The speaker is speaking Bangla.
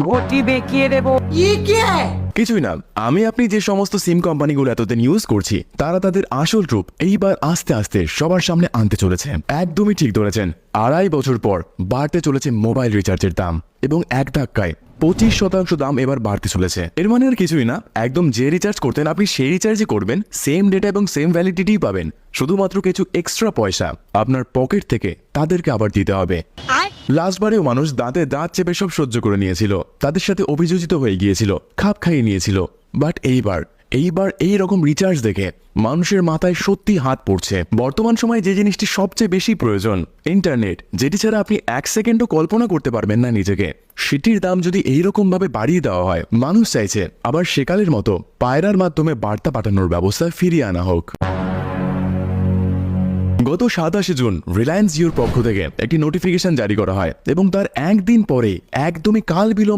ঘটি বেঁকিয়ে দেবো। কিছুই না, আমি আপনি যে সমস্ত সিম কোম্পানিগুলো এতদিন ইউজ করছি তারা তাদের আসল রূপ এইবার আস্তে আস্তে সবার সামনে আনতে চলেছে। একদমই ঠিক ধরেছেন, 2.5 বছর পর বাড়তে চলেছে মোবাইল রিচার্জের দাম, এবং এক ধাক্কায় 25% দাম এবার বাড়তে চলেছে। এর মানে আর কিছুই না, একদম যে রিচার্জ করতেন আপনি সেই রিচার্জই করবেন, সেম ডেটা এবং সেম ভ্যালিডিটি পাবেন, শুধুমাত্র কিছু এক্সট্রা পয়সা আপনার পকেট থেকে তাদেরকে আবার দিতে হবে। লাস্টবারেও মানুষ দাঁতে দাঁত চেপে সব সহ্য করে নিয়েছিল, তাদের সাথে অভিযোজিত হয়ে গিয়েছিল, খাপ খাইয়ে নিয়েছিল। বাট এইবার এই রকম রিচার্জ দেখে মানুষের মাথায় সত্যি হাত পড়ছে। বর্তমান সময়ে যে জিনিসটি সবচেয়ে বেশি প্রয়োজন, ইন্টারনেট, যেটি ছাড়া আপনি 1 সেকেন্ডও কল্পনা করতে পারবেন না নিজেকে, সেটির দাম যদি এইরকম ভাবে বাড়িয়ে দেওয়া হয়, মানুষ চাইছে আবার সেকালের মতো পায়রার মাধ্যমে বার্তা পাঠানোর ব্যবস্থা ফিরিয়ে আনা হোক। গত 27 জুন রিলায়েন্স জিওর পক্ষ থেকে একটি নোটিফিকেশন জারি করা হয়, এবং তার একদিন পরে একদমই কাল বিলম্ব